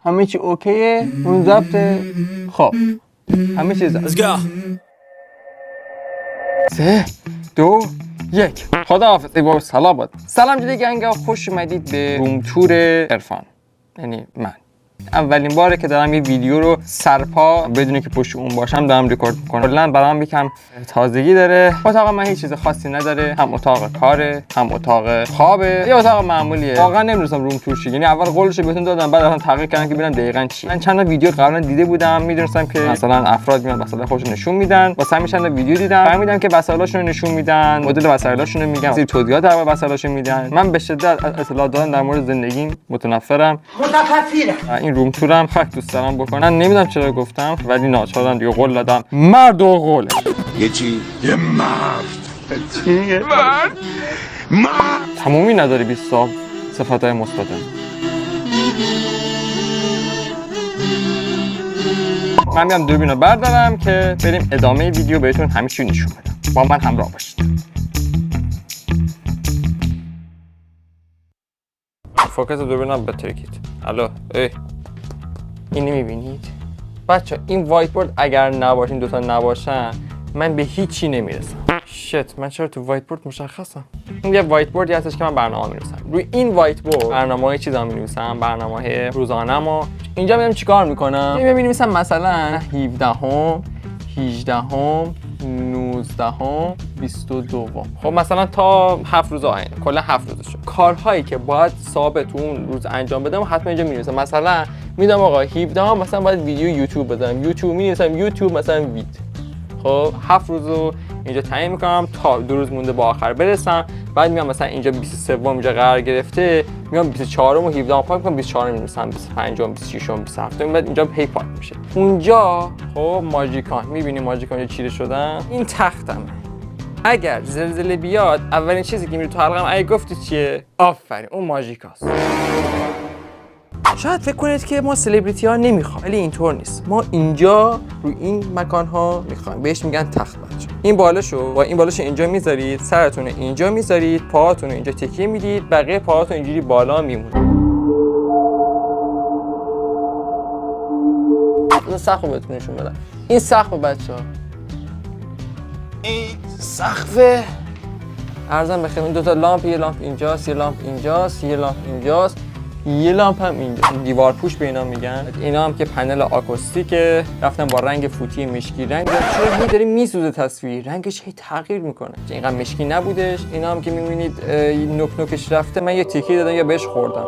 همه چی اوکیه؟ اون ضبطه؟ خب همه چی ضبط. 3 2 1 خداحافظ. با سلام باد. سلام جدی گنگا، خوش اومدید به روم تور عرفان. یعنی من اولین باره که دارم یه ویدیو رو سرپا بدون که پشت اون باشم دارم ریکورد میکنم. کلا برام یکم تازگی داره. اتاق من هیچ چیز خاصی نداره، هم اتاق کاره، هم اتاق خوابه، یه اتاق معمولیه. واقعا نمیدونستم روم تور چیه. یعنی اول قولش بهتون دادم، بعد اصلا تحقیق کردم که ببینم دقیقاً چی. من چند تا ویدیو قبلا دیده بودم، میدونستم که مثلا افراد میان وسایل خودشون نشون میدن. واسه همین چند تا ویدیو دیدم، فهمیدم که وسایلشون رو نشون میدن، مدل وسایلشون رو میگن، سری توضیحات در مورد وسایلشون میدن. من به شدت از اطلاعات دادن در مورد زندگیم متنفرم. این روم تورم خیلی دوست دارم بکنم. نمیدونم چرا گفتم، ولی ناچارم دیگه قول دادم. مرد و قوله. یه چی؟ یه مرد. چیه؟ مرد. تمومی نداره 20 تا صفاتای مثبت. من میام دوربین رو بردارم که بریم ادامه ویدیو بهتون همه چی نشون بدم. با من همراه باشید. فوکس دوربین رو بترکید. الو اینو میبینید؟ بچه این وایت بورد اگر نباشین، دوتا نباشن، من به هیچی نمیرسم. شت، من چرا تو وایت بورد مشخصم؟ این یه وایت بوردی هستش که من برنامه می‌نویسم. روی این وایت بورد برنامه‌های چیزا می‌نویسم، برنامه‌های روزانه‌مو. اینجا میام چیکار می‌کنم؟ می‌نویسم مثلا 17ام، 18ام، 19ام، 22ام. خب مثلا تا 7 روز آینده، کلا 7 روزشه. کارهایی که باید ثابت اون روز انجام بدم حتما اینجا می‌نویسم. مثلا میدم آقا 17ام مثلا باید ویدیو یوتیوب بزنم. یوتیوب می‌نویسم یوتیوب مثلا وید. خب 7 روزو اینجا تعیین میکنم تا 2 روز مونده با آخر برسم. بعد میام مثلا اینجا 23ام اینجا قرار گرفته، میام 24م و 17ام پاک میکنم، 24م می‌نویسم، 25م، 26م، 27م، بعد اینجا پی پاک میشه. اونجا خب ماژیکان، میبینی ماژیکان چیره شدن. این تختمه. اگر زلزله بیاد اولین چیزی که میره تو حلقم اگه گفتی چیه؟ آفرین، اون ماژیکاست. شاید فکر کنید که ما سلبریتی ها نمیخوایم، ولی اینطور نیست. ما اینجا روی این مکان ها میخوایم. بهش میگن تخت بچه. این بالاشو با این بالاشو اینجا میذارید، سرتون اینجا میذارید، پاهاتون اینجا تکیه میدید، بقیه پاهاتون اینجوری بالا میمونه. این سقف رو بهتون نشون بدم. این سقف بچه‌ها. این سقف ارزم بخیر. این دو تا لامپ، یه لامپ اینجاست، یه لامپ اینجاست، یه لامپ اینجاست، یه لامپ هم اینجا. دیوار پوش به اینا میگن. اینا هم که پنل آکوستیکه، رفتم با رنگ فوتی مشکی رنگ دادم. چرا داره میسوزه تصویر، رنگش هی تغییر میکنه. اینقدر مشکی نبودش. اینا هم که میبینید نوک نوکش رفته، من یه تیکه دادم یا بهش خوردم.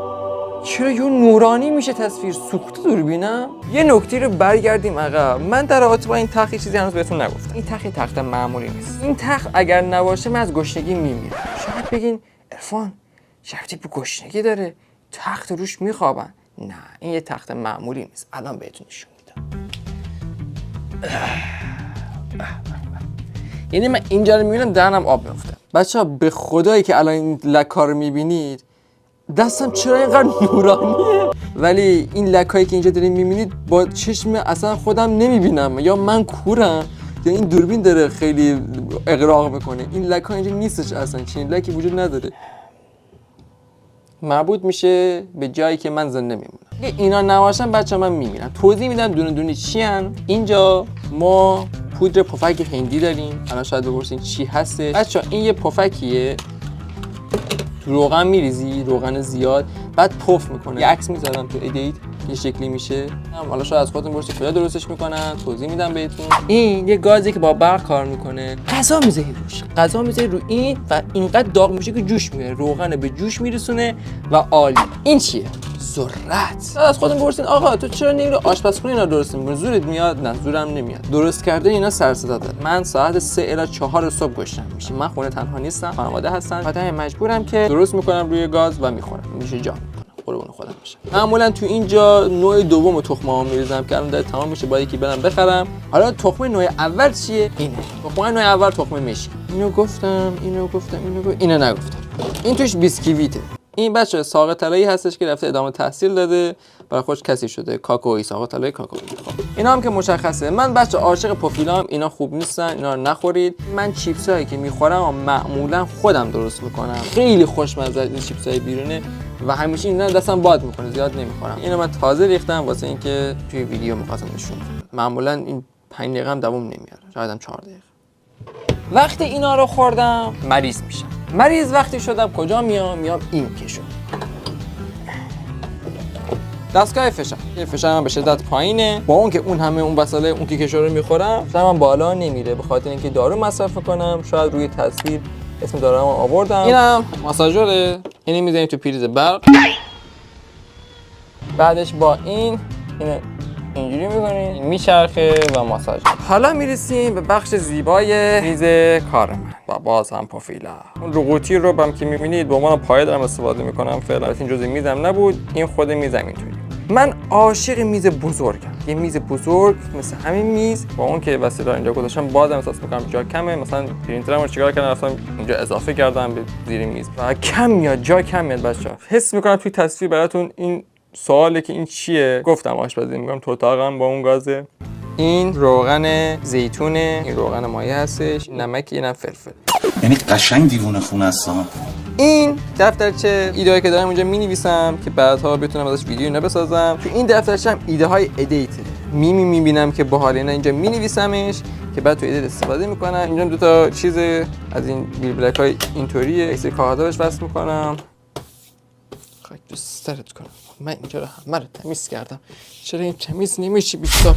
چرا یه نورانی میشه تصویر؟ سوخته دوربینم. یه نکته رو برگردیم عقب. من در رابطه با این تخت چیزی هنوز بهتون نگفتم. این تخت معمولی نیست. این تخت اگر نباشه من از گشنگی میمیرم. شاید بگین عرفان شرطی به گشنگی داره، تخت روش میخوابن. نه، این یه تخت معمولی نیست. الان بهتون نشون میدم. یعنی من اینجا رو میبینم دهنم آب میفته. بچه‌ها به خدایی که الان این لک‌ها رو میبینید، دستم چرا اینقدر نورانیه؟ ولی این لک‌هایی که اینجا دارین میبینید با چشم اصلا خودم نمیبینم. یا من کورم یا این دوربین داره خیلی اغراق میکنه. این لک‌ها اینجا نیستش اصلا، چنین لکی وجود نداره. مربوط میشه به جایی که من زنده میمونم. اگه اینا نباشن بچه من میمیرم. توضیح میدم دونه دونه چی هن. اینجا ما پودر پفک هندی داریم. الان شاید بپرسین چی هسته. بچه این یه پفکیه، روغن میریزی، روغن زیاد، بعد پف میکنه. یه عکس میذارم تو ادیت این شکلی میشه. حالا شاید از خودتون بپرسید کجا درستش میکنن، توضیح میدم بهتون. این یه گازی که با برق کار میکنه. غذا میذاری روش، غذا میذاری رو این و اینقدر داغ میشه که جوش میاره. روغن به جوش میرسونه و عالی. این چیه؟ ذرت. از خودتون بپرسین آقا تو چرا نمیری آشپزخونه اینا درست میکنی؟ زورت میاد؟ نه زورم نمیاد. درست کرده اینا سر صدا داره. من ساعت 3 الی 4 صبح گشنم میشه. من خونه تنها نیستم، خانواده هستن. بعد مجبورم که درست میکنم روی گاز و میخورم. میشه جان قربون خودم باشه. معمولا تو اینجا نوع دوم تخمه‌ام میریزم که الان داره تمام میشه، با یکی برم بخرم. حالا تخمه نوع اول چیه؟ اینه. تخمه نوع اول تخمه مشکی. اینو گفتم، اینو نگفتم. این توش بیسکویته. این بچه ساق طلایی هستش که رفته ادامه تحصیل داده، برای خودش کسی شده، کاکائویی، ساق طلایی کاکائویی. خب اینا هم که مشخصه. من بچه عاشق پوفیلام، اینا خوب نیستن، اینا رو نخورید. من چیپسایی که میخورم معمولا خودم درست میکنم. خیلی خوشمزه این چیپسای بیرونه. و همیشه اینا دستم باد میکنه، زیاد نمیخورم. اینو من تازه ریختم واسه اینکه توی ویدیو می‌خواستم نشون بدم. معمولا این 5 دقیقه هم دوام نمیاره، شاید هم 4 دقیقه. وقتی اینا رو خوردم مریض میشم. مریض وقتی شدم کجا میام این کشو. دستگاه فشار. یه فشار من به شدت پایینه. با اون که اون همه اون وسایل اون که کشو رو میخورم، من بالا نمیره به خاطر اینکه دارو مصرف کنم. شاید روی تصویر اسم داروام آوردم. اینم ماساژوره. اینو میذاریم تو پریز برق. بعدش با اینو اینجوری می‌کنیم، میچرخه و ماساژ. حالا میرسیم به بخش زیبای میز کار من و باز هم پافیلا. اون رقوتی رو هم که می‌بینید به عنوان پایه دارم استفاده می‌کنم. فعلا این جزء میزم نبود، این خود میزم اینطوری. من عاشق میز بزرگم. یه میز بزرگ مثل همین میز با اون که وسیله اینجا گذاشتم بازم احساس می‌کنم جا کمه. مثلا پرینترمو چیکار کردم اصلا اینجا اضافه کردم به زیر میز و کم میاد، جا کم میاد بچه‌ها. حس می‌کنم توی تصویر براتون این سواله که این چیه؟ گفتم آشپزی می‌کنم تو اتاقم با اون گازه. این روغن زیتونه، این روغن مایه هستش، نمک، اینم فلفل. یعنی قشنگ دیوونه خونه هستم. این دفترچه ایده‌ای که دارم اونجا می‌نویسم که بعدها بتونم ازش ویدیو بسازم. تو این دفترچه هم ایده‌های ادیته. می‌بینم که باحال اینا اینجا می‌نویسمش که بعد تو ادیت استفاده می‌کنم. اینجا دو تا چیز از این بیل بلک‌های اینطوریه، ایکس کاغذا بهش وصل می‌کنم. خاک تو سرت کنم. من اینجا رو همه رو تمیز کردم. چرا این تمیز نمیشه بیستا؟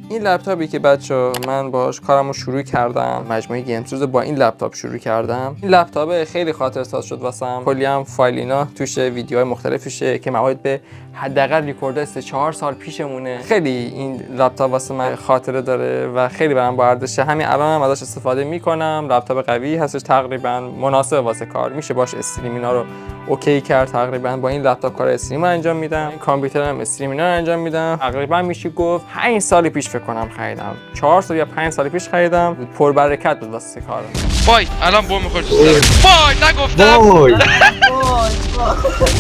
این لپتاپی که بچه‌ها من باهاش کارمو شروع کردم، مجموعه گیمز با این لپتاپ شروع کردم. این لپتاپ خیلی خاطرساز شد واسم. کلی هم فایل اینا توشه، ویدیوهای مختلفشه که مواد به حداقل ریکورد 3-4 سال پیشمونه. خیلی این لپتاپ واسه من خاطره داره و خیلی برام با ارزشه. همین الانم ازش استفاده میکنم. لپتاپ قوی هستش، تقریبا مناسب واسه کار، میشه باش استریم اینا رو اوکی کرد. تقریبا با این لپتاپ کار استریم رو انجام میدم. این کامپیوترم استریم اینا رو انجام میدم. تقریبا میشه گفت 5 سال پیش فکر کنم خریدم. 4 سال یا 5 سال پیش خریدم. پربرکت بود واسه کارم. وای الان بو میخوره تو سرم. وای نگفتم. وای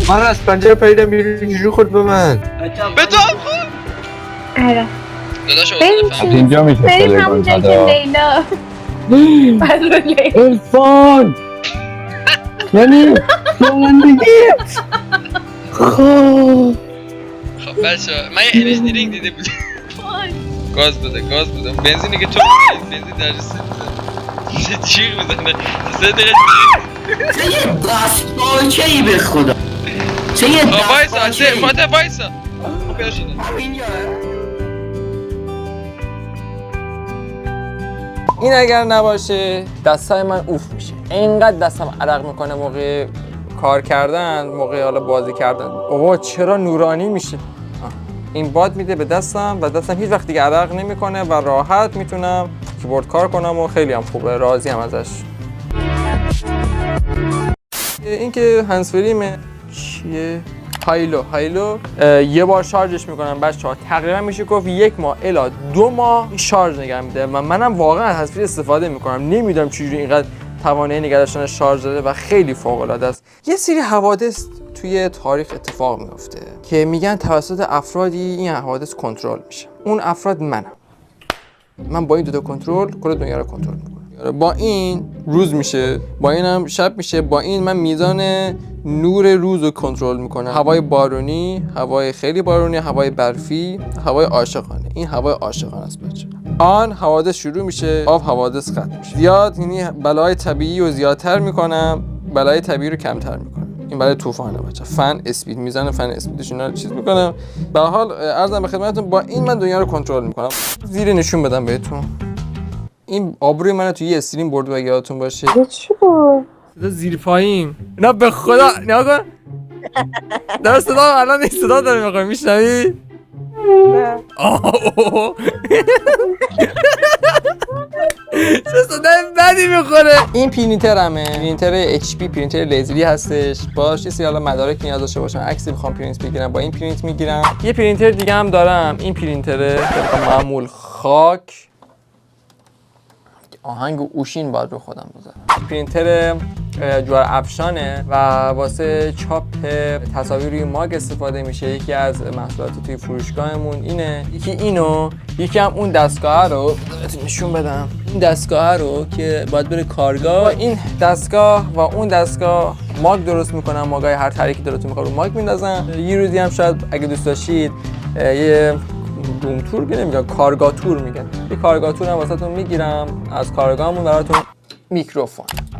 من از پنجره پریدم بیرون اینجوری خورد به من. به تو هم خورد. آره داداش بریم اینجا میشه بریم همونجا که لیلا بدر لیلا الفان یعنی رانندگیت خب بچه من یه انجینیرینگ دیده بودم. گاز بده بنزینی که تو بنزین درجه 3 میزنه جیغ میزنه 3 دقیقه چه یه دستپاچه‌ای به خدا چه یه وایسا فاته وایسا این اگر نباشه دستای من اوف میشه. اینقدر دستم عرق میکنه موقع کار کردن، موقع حالا بازی کردن. اوه چرا نورانی میشه. این باد میده به دستم و دستم هیچ وقت دیگه عرق نمیکنه و راحت میتونم کیبورد کار کنم و خیلی هم خوبه، راضی ام ازش. این که هندزفریمه چیه؟ هایلو یه بار شارژش میکنم بچه‌ها. تقریبا میشه گفت 1 ماه الی 2 ماه شارژ نگه میده و منم واقعا از هندزفری استفاده میکنم. نمیدونم چجوری اینقدر توانایی نگه داشتن شارژ داره و خیلی فوق العاده است. یه سری حوادث توی تاریخ اتفاق میفته که میگن توسط افرادی این حوادث کنترل میشه. اون افراد من با این 2 تا کنترل کل دنیا رو کنترل میکنم. با این روز میشه، با اینم شب میشه. با این من میزان نور روز رو کنترل میکنم. هوای بارونی، هوای خیلی بارونی، هوای برفی، هوای عاشقانه. این هوای عاشقانه است بچه. آن حوادث شروع میشه، آب حوادث ختم میشه. زیاد یعنی بلای طبیعی رو زیادتر میکنم، بلای طبیعی رو کمتر میکنم. این برای طوفانه بچه. فن اسپید میزنه، فن اسپیدش اینا رو چیز میکنم. به هر حال عرضم به خدمتتون با این من دنیا رو کنترل میکنم. زیر نشون بدم بهتون. این آبروی منو توی یه استریم برد و یادتون باشه. چی بود؟ صدا زیر پایین. اینا به خدا نگاه کن. در صدا الان این صدا داره میخوای میشنوی؟ نه چه صدای بدی میخوره. این پرینترمه، پرینتر HP، پرینتر لیزری هستش. باش یه سری حالا مدارک نیاز داشته باشم، عکسی بخوام پرینت بگیرم با این پرینت میگیرم. یه پرینتر دیگه هم دارم، این پرینتره معمول خاک. آهنگ اوشین باید رو خودم بذارم. پرینتر جوهر افشانه و واسه چاپ تصاویر روی ماگ استفاده میشه. یکی از محصولات توی فروشگاهمون اینه، یکی اینو، یکی هم اون دستگاه رو بهتون نشون بدم. این دستگاه رو که باید بره کارگاه، این دستگاه و اون دستگاه ماگ درست میکنن، ماگای هر طریقی دلتون میخواد رو ماگ میندازن. یه روزی هم شاید اگه دوست داشتید یه روم تور که نمیگن، کارگاه تور میگن، یه کارگاه تور هم واسهتون میگیرم از کارگاهمون براتون.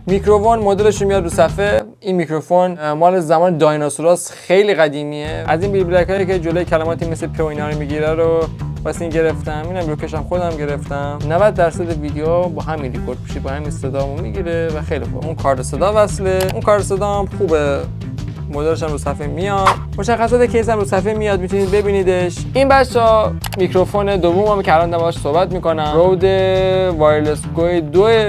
میکروفون مدلش میاد رو صفحه. این میکروفون مال زمان دایناسوراست، خیلی قدیمیه. از این بیلبلک هایی که جلوی کلماتی مثل پ و اینا رو میگیره رو واسه این گرفتم. اینم روکشم خودم گرفتم. 90% ویدیو با همین ریکورد میشه، با همین صدامو میگیره و خیلی خوب. اون کارت صدا وصله، اون کارت صدا هم خوبه، مدلش هم رو صفحه میاد، مشخصات کیس هم رو صفحه میاد، میتونید ببینیدش. این بچا میکروفون دومم که الان باهاش صحبت میکنم، رود وایرلس گو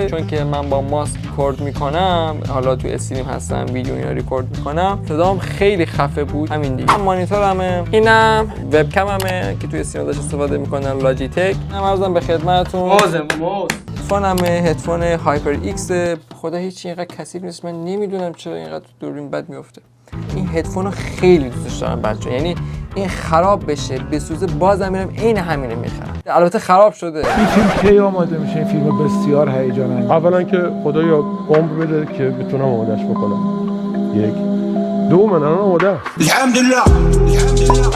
2، چون که من با ماسک ریکورد میکنم، حالا تو استریم هستم ویدیو اینا ریکورد میکنم، صدام خیلی خفه بود. همین دیگه. مانیتورمه، اینم وبکممه که توی استریم ازش استفاده میکنم، لاجیتک. عرضم به خدمتتون. هدفونمه، هدفون هایپر ایکس. خدا هیچ اینقدر کثیف نیست، من نمیدونم چرا اینقدر دوربین بد میفته. این هدفون رو خیلی دوستش دارم بچه، یعنی این خراب بشه بسوزه بازم میرم عین همینو میخرم. البته خراب شده. این فیلم کی آماده میشه؟ این فیلم بسیار هیجان انگیز. اولا که خدایا عمر بده که بتونم آمادهش بکنم. یک دوم من آماده است. الحمدلله.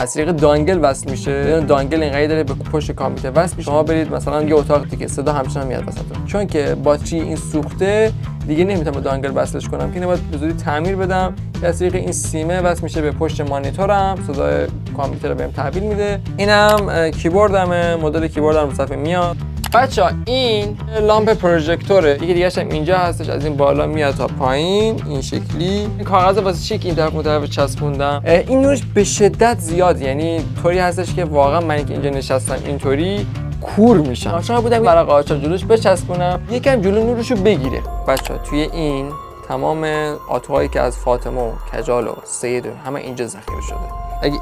از طریق دانگل وصل میشه. دانگل اینقدر داره به پشت کامپیوتر وصل میشه. شما برید مثلا یه اتاق دیگه صدا همچنان میاد وسطتون. چون که باتری این سوخته دیگه نمیتونم با دانگل وصلش کنم که اینو باید به زودی تعمیر بدم. از طریق این سیمه وصل میشه به پشت مانیتورم، صدای کامپیوتر رو بهم تحویل میده. اینم کیبوردمه، مدل کیبوردم رو صفحه میاد. بچه‌ها این لامپ پروژکتوره. یکی دیگه هم اینجا هستش، از این بالا میاد تا پایین این شکلی. این کاغذ واسه چی که این طرف اون طرف چسبوندم. این نورش به شدت زیاد، یعنی طوری هستش که واقعا من که اینجا نشستم اینطوری کور میشم. عاشق بودم برای قاچا جلوش بچسبونم، یکم جلو نورشو بگیره. بچه‌ها توی این تمام آتوهایی که از فاطمه و کجال و سید همه اینجا ذخیره شده.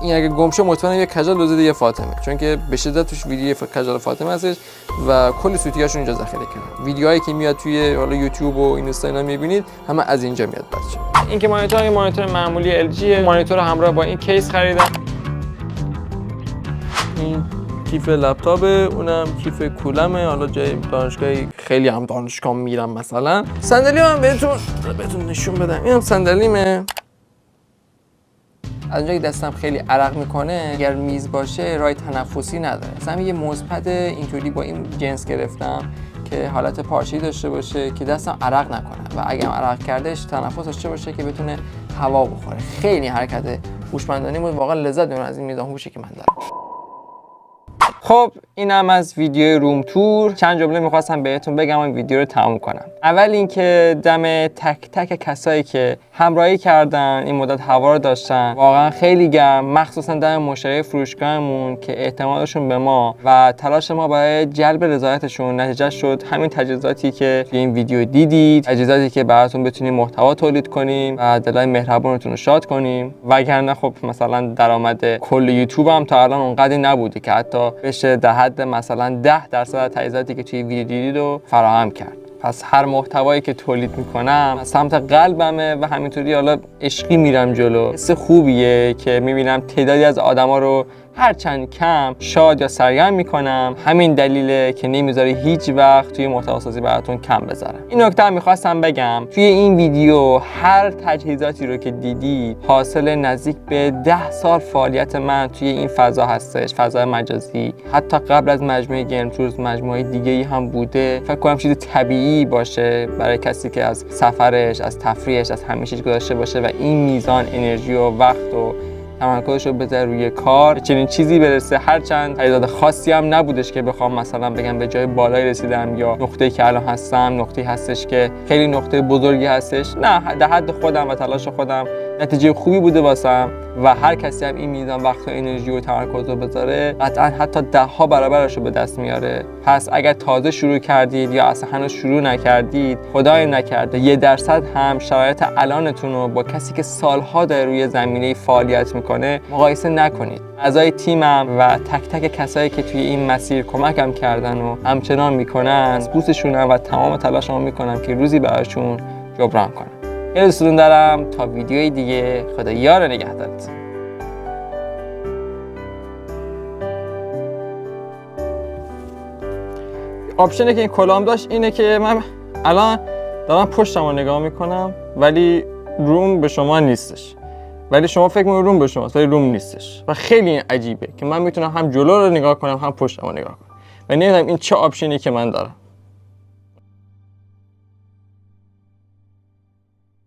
اگه گم شه مطمئنم یه کجال دزدیده یه فاطمه، چون که به شدت توش ویدیو کجال فاطمه هستش و کلی سوتیاشون اینجا ذخیره کردن. ویدیوهایی که میاد توی حالا یوتیوب و اینستا اینا میبینید همه از اینجا میاد. بچه این که مانیتور معمولی LG، مانیتور همراه با این کیس خریدم. این کیف لپتاپ، اونم کیف کولمه، حالا جای دانشگاهی خیلی هم دانشگاه میرم مثلا. صندلی هم بهتون نشون بدم، اینم صندلیمه. از اونجایی که دستم خیلی عرق میکنه، اگر میز باشه راه تنفسی نداره. مثلا یه مثبت اینطوری با این جنس گرفتم که حالت پارچه‌ای داشته باشه که دستم عرق نکنه و اگه عرق کردش تنفس داشته باشه که بتونه هوا بخوره. خیلی حرکت هوشمندانه بود، واقعا لذت میبرم از این میزان هوشی که من دارم. خب اینم از ویدیو روم تور. چند جمله میخواستم بهتون بگم این ویدیو رو تموم کنم. اول اینکه دم تک تک کسایی که همراهی کردن این مدت هوا رو داشتن واقعا خیلی گرم، مخصوصا دم مشتری فروشگاهمون که اعتمادشون به ما و تلاش ما برای جلب رضایتشون نتیجه شد همین تجهیزاتی که توی این ویدیو دیدید، تجهیزاتی که براتون بتونیم محتوا تولید کنیم و دلای مهربونتون رو شاد کنیم. وگرنه خب مثلا درآمد کل یوتیوب هم تا الان اونقدری نبوده که حتی بشه در حد مثلا 10% از تجهیزاتی که توی ویدیو دیدید رو فراهم کرد. پس هر محتوایی که تولید میکنم از سمت قلبمه و همینطوری حالا عشقی میرم جلو. حس خوبیه که میبینم تعدادی از آدما رو هرچند کم شاد یا سرگرم میکنم. همین دلیله که نمیذاره هیچ وقت توی محتوا سازی براتون کم بذارم. این نکته هم میخواستم بگم توی این ویدیو هر تجهیزاتی رو که دیدید حاصل نزدیک به 10 سال فعالیت من توی این فضا هستش، فضای مجازی. حتی قبل از مجموعه گیم تورز مجموعه دیگه‌ای هم بوده. فکر کنم چیز طبیعی باشه برای کسی که از سفرش، از تفریحش، از همه چیز گذشته باشه و این میزان انرژی و وقت و تمرکزش رو بذاره روی کار چنین چیزی برسه. هرچند تعداد خاصی هم نبودش که بخوام مثلا بگم به جای بالایی رسیدم یا نقطه‌ای که الان هستم نقطه‌ای هستش که خیلی نقطه بزرگی هستش. نه، در حد خودم و تلاش خودم نتیجه خوبی بوده واسم و هر کسی هم این میزان وقت و انرژی و تمرکز رو بذاره قطعا حتی 10 برابرش رو به دست میاره. پس اگر تازه شروع کردید یا اصلا هنوز شروع نکردید، خدای نکرده 1% هم شرایط الانتون رو با کسی که سالها در روی زمینه فعالیت میکنه مقایسه نکنید. اعضای تیمم و تک تک کسایی که توی این مسیر کمکم کردن و همچنان میکنن بوسشونم و تمام تلاشمو میکنم که روزی براشون جبران کنم. خیلی دوستتون دارم. تا ویدیوی دیگه، خدا یار نگهدارتون. آپشنی که این کلام داشت اینه که من الان دارم پشتم رو نگاه میکنم ولی روم به شما نیستش، ولی شما فکر میکنید روم به شماست ولی روم نیستش و خیلی عجیبه که من میتونم هم جلو رو نگاه کنم هم پشتم رو نگاه کنم و نمیدونم این چه آپشنی که من دارم.